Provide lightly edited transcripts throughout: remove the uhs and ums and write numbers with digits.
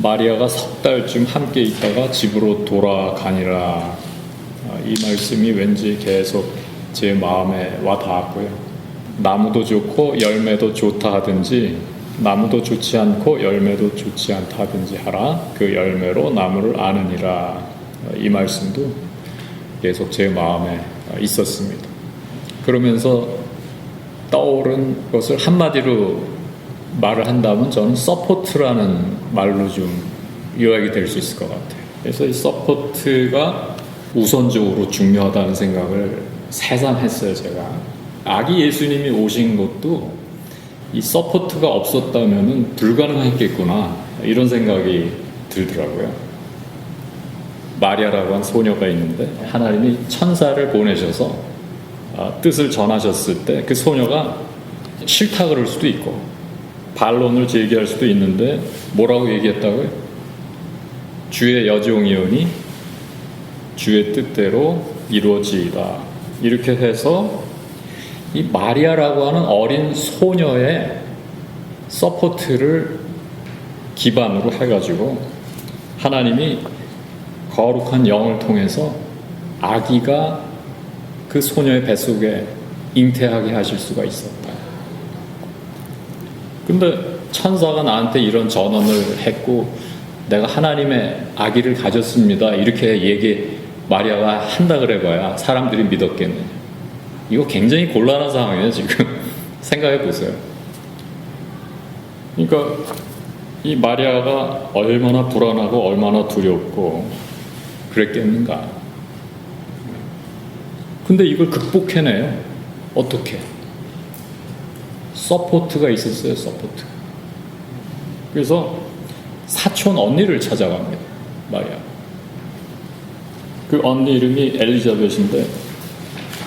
마리아가 석 달쯤 함께 있다가 집으로 돌아가니라. 이 말씀이 왠지 계속 제 마음에 와 닿았고요. 나무도 좋고 열매도 좋다 하든지 나무도 좋지 않고 열매도 좋지 않다 하든지 하라. 그 열매로 나무를 아느니라. 이 말씀도 계속 제 마음에 있었습니다. 그러면서 떠오른 것을 한마디로 말을 한다면 저는 서포트라는 말로 좀 요약이 될 수 있을 것 같아요. 그래서 이 서포트가 우선적으로 중요하다는 생각을 새삼 했어요. 제가 아기 예수님이 오신 것도 이 서포트가 없었다면 불가능했겠구나, 이런 생각이 들더라고요. 마리아라고 한 소녀가 있는데 하나님이 천사를 보내셔서 뜻을 전하셨을 때 그 소녀가 싫다 그럴 수도 있고 반론을 제기할 수도 있는데 뭐라고 얘기했다고요? 주의 여종이오니 주의 뜻대로 이루어지이다. 이렇게 해서 이 마리아라고 하는 어린 소녀의 서포트를 기반으로 해가지고 하나님이 거룩한 영을 통해서 아기가 그 소녀의 뱃속에 잉태하게 하실 수가 있었다. 근데 천사가 나한테 이런 전언을 했고 내가 하나님의 아기를 가졌습니다, 이렇게 마리아가 한다 그래봐야 사람들이 믿었겠느냐. 이거 굉장히 곤란한 상황이에요. 지금 생각해 보세요. 그러니까 이 마리아가 얼마나 불안하고 얼마나 두렵고 그랬겠는가. 근데 이걸 극복해내요. 어떻게? 서포트가 있었어요. 서포트. 그래서 사촌 언니를 찾아갑니다. 마리아. 그 언니 이름이 엘리자벳인데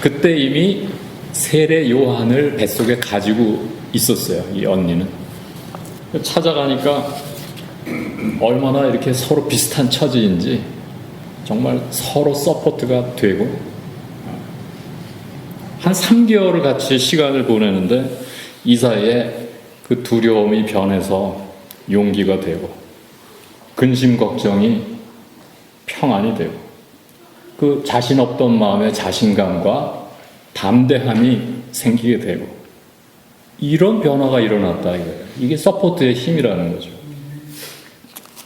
그때 이미 세례 요한을 뱃속에 가지고 있었어요. 이 언니는. 찾아가니까 얼마나 이렇게 서로 비슷한 처지인지 정말 서로 서포트가 되고 한 3개월을 같이 시간을 보내는데 이 사이에 그 두려움이 변해서 용기가 되고 근심 걱정이 평안이 되고 그 자신 없던 마음에 자신감과 담대함이 생기게 되고 이런 변화가 일어났다 이거예요. 이게 서포트의 힘이라는 거죠.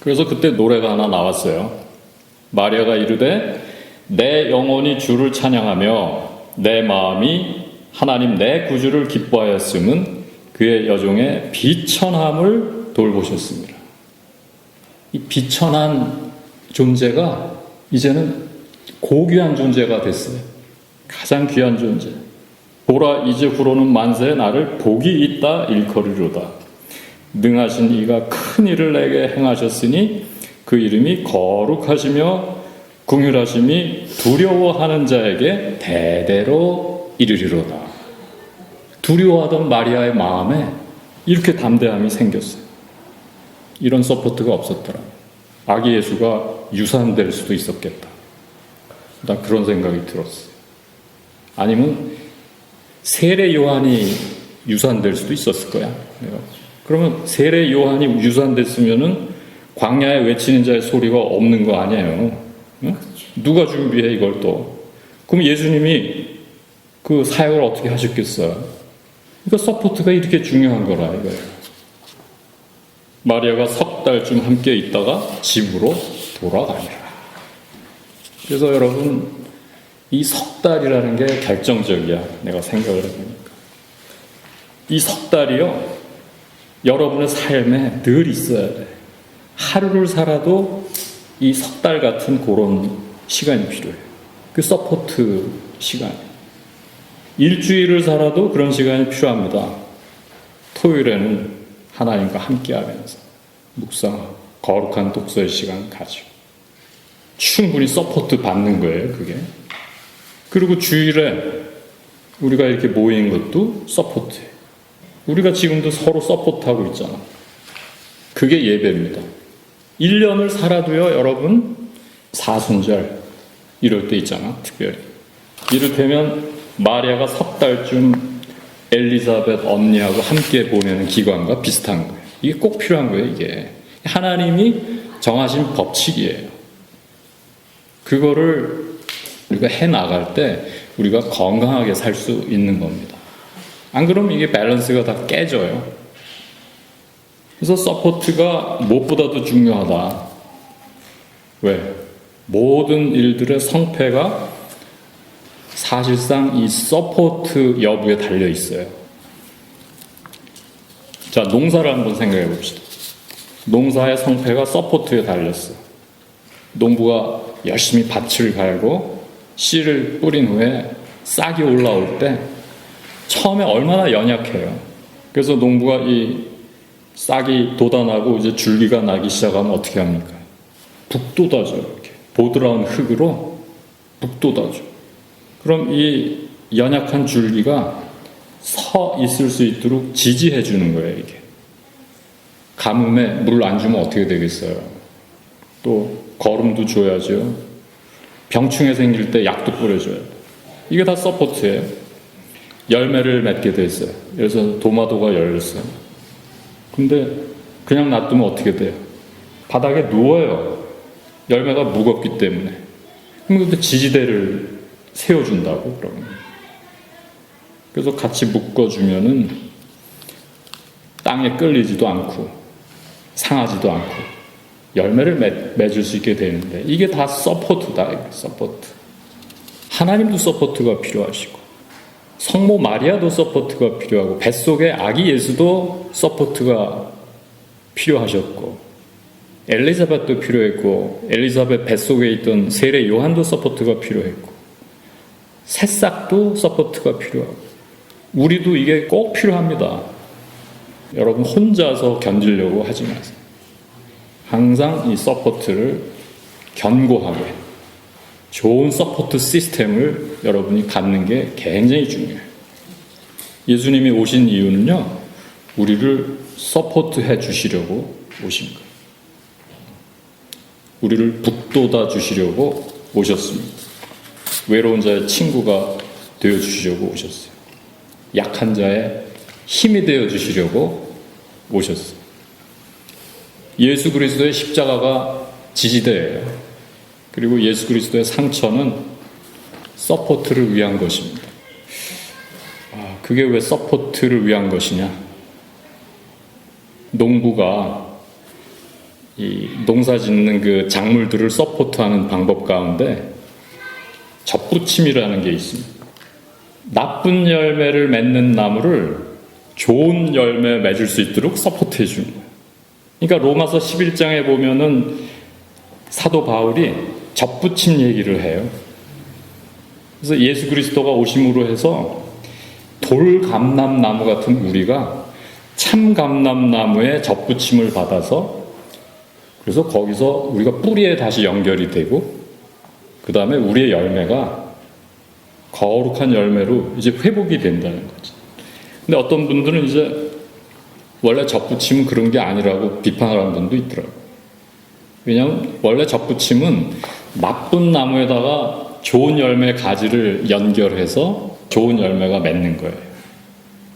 그래서 그때 노래가 하나 나왔어요. 마리아가 이르되 내 영혼이 주를 찬양하며 내 마음이 하나님 내 구주를 기뻐하였음은 그의 여종의 비천함을 돌보셨습니다. 이 비천한 존재가 이제는 고귀한 존재가 됐어요. 가장 귀한 존재. 보라 이제 후로는 만세에 나를 복이 있다 일컬으리로다. 능하신 이가 큰 일을 내게 행하셨으니 그 이름이 거룩하시며 긍휼하심이 두려워하는 자에게 대대로 이르리로다. 두려워하던 마리아의 마음에 이렇게 담대함이 생겼어요. 이런 서포트가 없었더라. 아기 예수가 유산될 수도 있었겠다. 나 그런 생각이 들었어요. 아니면 세례 요한이 유산될 수도 있었을 거야. 그러면 세례 요한이 유산됐으면은 광야에 외치는 자의 소리가 없는 거 아니에요. 응? 누가 준비해 이걸 또? 그럼 예수님이 그 사역을 어떻게 하셨겠어요? 그러니까 서포트가 이렇게 중요한 거라 이거예요. 마리아가 석 달쯤 함께 있다가 집으로 돌아가니라. 그래서 여러분 이 석 달이라는 게 결정적이야. 내가 생각을 해보니까 이 석 달이요 여러분의 삶에 늘 있어야 돼. 하루를 살아도 이 석 달 같은 그런 시간이 필요해요. 그 서포트 시간. 일주일을 살아도 그런 시간이 필요합니다. 토요일에는 하나님과 함께하면서 묵상하고 거룩한 독서의 시간 가지고 충분히 서포트 받는 거예요. 그게. 그리고 주일에 우리가 이렇게 모인 것도 서포트예요. 우리가 지금도 서로 서포트하고 있잖아. 그게 예배입니다. 1년을 살아도요, 여러분, 사순절 이럴 때 있잖아, 특별히. 이를테면 마리아가 석 달쯤 엘리자벳 언니하고 함께 보내는 기간과 비슷한 거예요. 이게 꼭 필요한 거예요, 이게. 하나님이 정하신 법칙이에요. 그거를 우리가 해나갈 때 우리가 건강하게 살 수 있는 겁니다. 안 그러면 이게 밸런스가 다 깨져요. 그래서 서포트가 무엇보다도 중요하다. 왜? 모든 일들의 성패가 사실상 이 서포트 여부에 달려 있어요. 자, 농사를 한번 생각해 봅시다. 농사의 성패가 서포트에 달렸어. 농부가 열심히 밭을 갈고 씨를 뿌린 후에 싹이 올라올 때 처음에 얼마나 연약해요. 그래서 농부가 이 싹이 돋아나고 이제 줄기가 나기 시작하면 어떻게 합니까? 북돋아줘. 이렇게 보드라운 흙으로 북돋아줘. 그럼 이 연약한 줄기가 서 있을 수 있도록 지지해 주는 거예요. 이게 가뭄에 물 안 주면 어떻게 되겠어요? 또 거름도 줘야죠. 병충해 생길 때 약도 뿌려줘요. 이게 다 서포트예요. 열매를 맺게 됐어요. 그래서 도마도가 열렸어요. 근데 그냥 놔두면 어떻게 돼요? 바닥에 누워요. 열매가 무겁기 때문에. 그럼 그때 지지대를 세워준다고 그러면. 그래서 같이 묶어주면은 땅에 끌리지도 않고 상하지도 않고 열매를 맺을 수 있게 되는데 이게 다 서포트다. 서포트. 하나님도 서포트가 필요하시고 성모 마리아도 서포트가 필요하고 뱃속에 아기 예수도 서포트가 필요하셨고 엘리자벳도 필요했고 엘리자벳 뱃속에 있던 세례 요한도 서포트가 필요했고 새싹도 서포트가 필요하고 우리도 이게 꼭 필요합니다. 여러분 혼자서 견디려고 하지 마세요. 항상 이 서포트를 견고하게 좋은 서포트 시스템을 여러분이 갖는 게 굉장히 중요해요. 예수님이 오신 이유는요, 우리를 서포트해 주시려고 오신 거예요. 우리를 북돋아 주시려고 오셨습니다. 외로운 자의 친구가 되어 주시려고 오셨어요. 약한 자의 힘이 되어 주시려고 오셨어요. 예수 그리스도의 십자가가 지지대예요. 그리고 예수 그리스도의 상처는 서포트를 위한 것입니다. 그게 왜 서포트를 위한 것이냐? 농부가 이 농사 짓는 그 작물들을 서포트하는 방법 가운데 접붙임이라는 게 있습니다. 나쁜 열매를 맺는 나무를 좋은 열매 맺을 수 있도록 서포트해 주는 거예요. 그러니까 로마서 11장에 보면은 사도 바울이 접붙임 얘기를 해요. 그래서 예수 그리스도가 오심으로 해서 돌감람나무 같은 우리가 참감람나무의 접붙임을 받아서 그래서 거기서 우리가 뿌리에 다시 연결이 되고 그 다음에 우리의 열매가 거룩한 열매로 이제 회복이 된다는 거죠. 근데 어떤 분들은 이제 원래 접붙임은 그런 게 아니라고 비판하는 분도 있더라고요. 왜냐하면 원래 접붙임은 나쁜 나무에다가 좋은 열매 가지를 연결해서 좋은 열매가 맺는 거예요.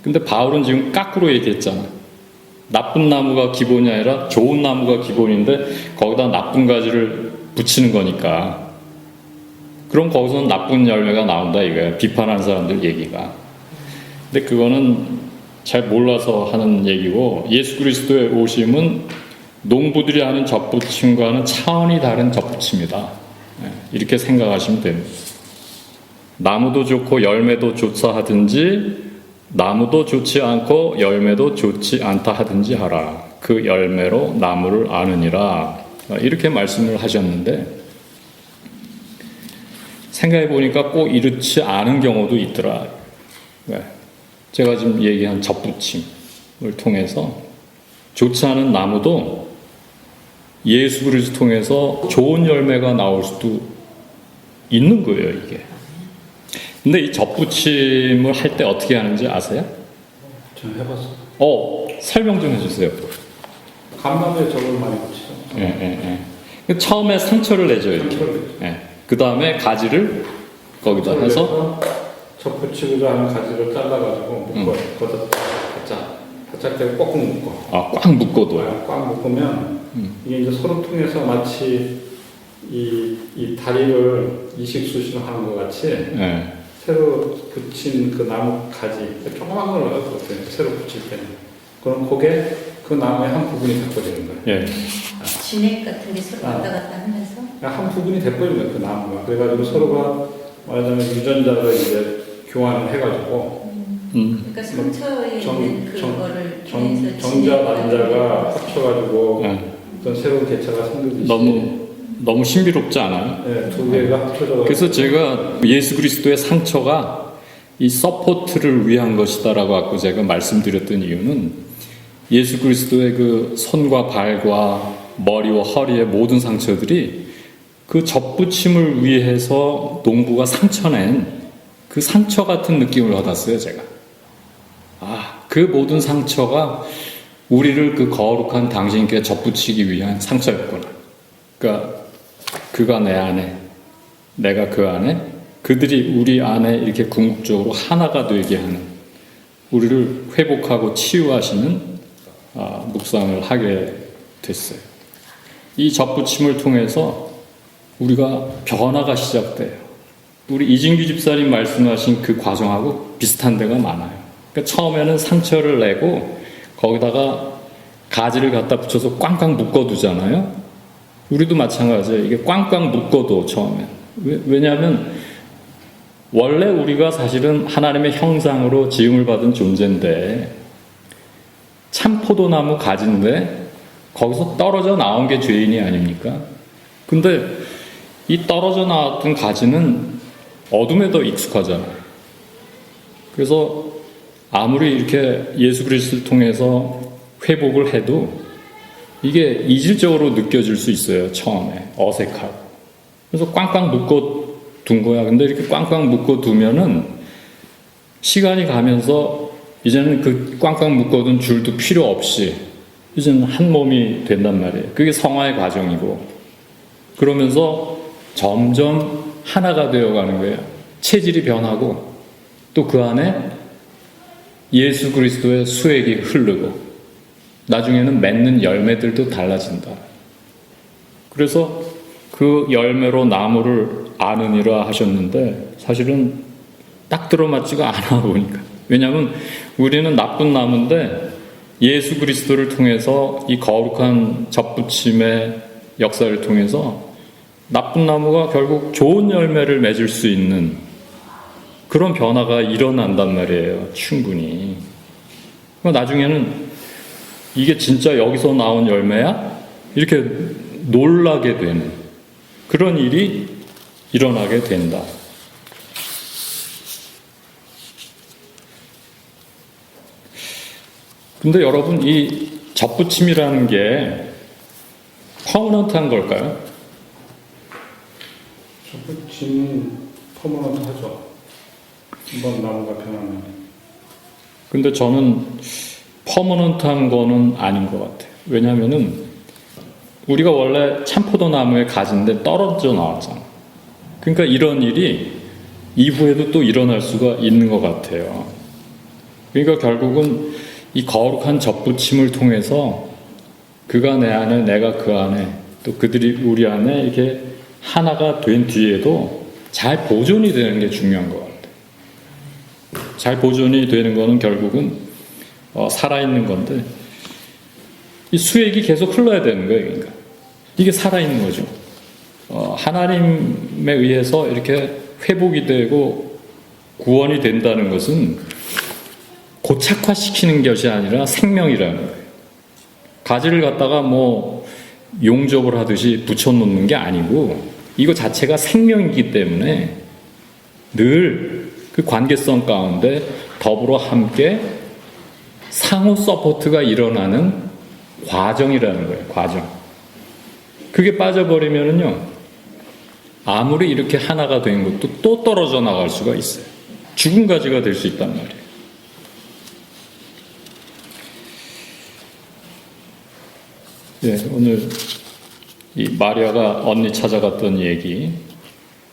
근데 바울은 지금 거꾸로 얘기했잖아. 나쁜 나무가 기본이 아니라 좋은 나무가 기본인데 거기다 나쁜 가지를 붙이는 거니까 그럼 거기서는 나쁜 열매가 나온다 이거야. 비판하는 사람들 얘기가. 근데 그거는 잘 몰라서 하는 얘기고 예수 그리스도의 오심은 농부들이 하는 접붙임과는 차원이 다른 접붙임이다. 이렇게 생각하시면 됩니다. 나무도 좋고 열매도 좋다 하든지 나무도 좋지 않고 열매도 좋지 않다 하든지 하라. 그 열매로 나무를 아느니라. 이렇게 말씀을 하셨는데 생각해 보니까 꼭 이렇지 않은 경우도 있더라. 제가 지금 얘기한 접붙임을 통해서 좋지 않은 나무도 예수 그리스도 통해서 좋은 열매가 나올 수도 있는 거예요, 이게. 근데 이 접붙임을 할 때 어떻게 하는지 아세요? 저 해봤어요. 설명 좀 해주세요. 감람에 저걸 많이 붙이죠. 처음에 상처를 내죠, 이렇게. 그 다음에 가지를 거기다 해서 접붙이고자 하는 가지를 잘라가지고 묶어요. 거기다 바짝 대고 꽉 묶어. 꽉 묶어둬요. 꽉 묶으면 이게 이제 서로 통해서 마치 이 다리를 이식수신하는 것 같이 예. 새로 붙인 그 나무 가지, 조그만 걸 넣었거든요. 새로 붙일 때는. 그럼 그게 그 나무의 한 부분이 돼버리는 거예요. 예. 진액 같은 게 서로 왔다 갔다 하면서 한 부분이 돼버리는 거예요, 그 나무가. 그래가지고 서로가 말하자면 유전자를 이제 교환을 해가지고 그러니까 상처에 있는 그거를 통해서 정자 난자가 합쳐가지고 예. 어떤 새로운 개체가 생기듯이 너무 신비롭지 않아요? 네, 두 개가 합쳐져가지고 그래서 제가 예수 그리스도의 상처가 이 서포트를 위한 것이다라고 아까 제가 말씀드렸던 이유는 예수 그리스도의 그 손과 발과 머리와 허리의 모든 상처들이 그 접붙임을 위해서 농부가 상처낸 그 상처 같은 느낌을 받았어요, 제가. 그 모든 상처가 우리를 그 거룩한 당신께 접붙이기 위한 상처였구나. 그러니까 그가 내 안에, 내가 그 안에, 그들이 우리 안에 이렇게 궁극적으로 하나가 되게 하는, 우리를 회복하고 치유하시는 묵상을 하게 됐어요. 이 접붙임을 통해서 우리가 변화가 시작돼요. 우리 이진규 집사님 말씀하신 그 과정하고 비슷한 데가 많아요. 그러니까 처음에는 상처를 내고 거기다가 가지를 갖다 붙여서 꽝꽝 묶어두잖아요. 우리도 마찬가지예요. 이게 꽝꽝 묶어도 처음에. 왜냐하면 원래 우리가 사실은 하나님의 형상으로 지음을 받은 존재인데 참포도나무 가지인데 거기서 떨어져 나온 게 죄인이 아닙니까? 근데 이 떨어져 나왔던 가지는 어둠에 더 익숙하잖아요. 그래서 아무리 이렇게 예수 그리스도를 통해서 회복을 해도 이게 이질적으로 느껴질 수 있어요. 처음에 어색하고. 그래서 꽝꽝 묶어둔 거야. 근데 이렇게 꽝꽝 묶어두면은 시간이 가면서 이제는 그 꽝꽝 묶어둔 줄도 필요 없이 이제는 한 몸이 된단 말이에요. 그게 성화의 과정이고, 그러면서 점점 하나가 되어가는 거예요. 체질이 변하고 또 그 안에 예수 그리스도의 수액이 흐르고 나중에는 맺는 열매들도 달라진다. 그래서 그 열매로 나무를 아느니라 하셨는데 사실은 딱 들어맞지가 않아 보니까. 왜냐하면 우리는 나쁜 나무인데 예수 그리스도를 통해서 이 거룩한 접붙임의 역사를 통해서 나쁜 나무가 결국 좋은 열매를 맺을 수 있는 그런 변화가 일어난단 말이에요. 충분히. 나중에는 이게 진짜 여기서 나온 열매야? 이렇게 놀라게 되는 그런 일이 일어나게 된다. 근데 여러분, 이 접붙임이라는 게 퍼머넌트한 걸까요? 접붙임은 퍼머넌트하죠. 한번 나무가 변하면. 근데 저는 퍼머넌트한 거는 아닌 것 같아요. 왜냐하면은 우리가 원래 참포도나무에 가지인데 떨어져 나왔잖아. 그러니까 이런 일이 이후에도 또 일어날 수가 있는 것 같아요. 그러니까 결국은 이 거룩한 접붙임을 통해서 그가 내 안에, 내가 그 안에, 또 그들이 우리 안에 이렇게 하나가 된 뒤에도 잘 보존이 되는 게 중요한 것 같아요. 잘 보존이 되는 거는 결국은 살아있는 건데 이 수액이 계속 흘러야 되는 거예요. 그러니까 이게 살아있는 거죠. 하나님에 의해서 이렇게 회복이 되고 구원이 된다는 것은 고착화시키는 것이 아니라 생명이라는 거예요. 가지를 갖다가 뭐 용접을 하듯이 붙여놓는 게 아니고 이거 자체가 생명이기 때문에 늘 그 관계성 가운데 더불어 함께 상호 서포트가 일어나는 과정이라는 거예요. 과정. 그게 빠져버리면은요, 아무리 이렇게 하나가 된 것도 또 떨어져 나갈 수가 있어요. 죽은 가지가 될 수 있단 말이에요. 네, 오늘 이 마리아가 언니 찾아갔던 얘기,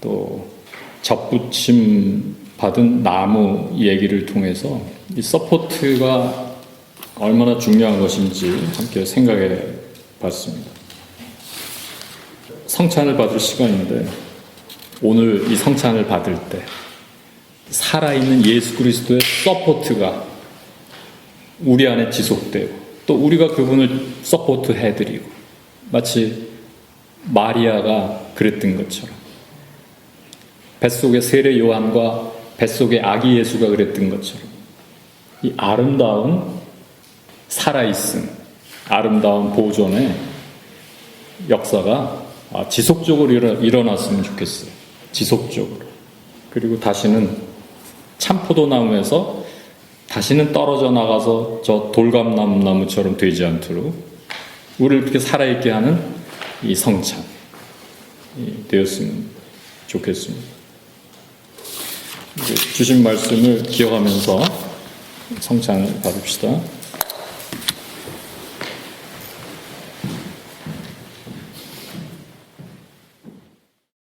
또 접붙임 받은 나무 얘기를 통해서 이 서포트가 얼마나 중요한 것인지 함께 생각해 봤습니다. 성찬을 받을 시간인데 오늘 이 성찬을 받을 때 살아있는 예수 그리스도의 서포트가 우리 안에 지속되고 또 우리가 그분을 서포트 해드리고 마치 마리아가 그랬던 것처럼 뱃속의 세례 요한과 뱃속의 아기 예수가 그랬던 것처럼 이 아름다운 살아있음, 아름다운 보존의 역사가 지속적으로 일어났으면 좋겠어요. 지속적으로. 그리고 다시는 참포도나무에서 다시는 떨어져 나가서 저 돌감나무처럼 되지 않도록 우리를 그렇게 살아있게 하는 이 성찬 되었으면 좋겠습니다. 주신 말씀을 기억하면서 성찬을 받읍시다.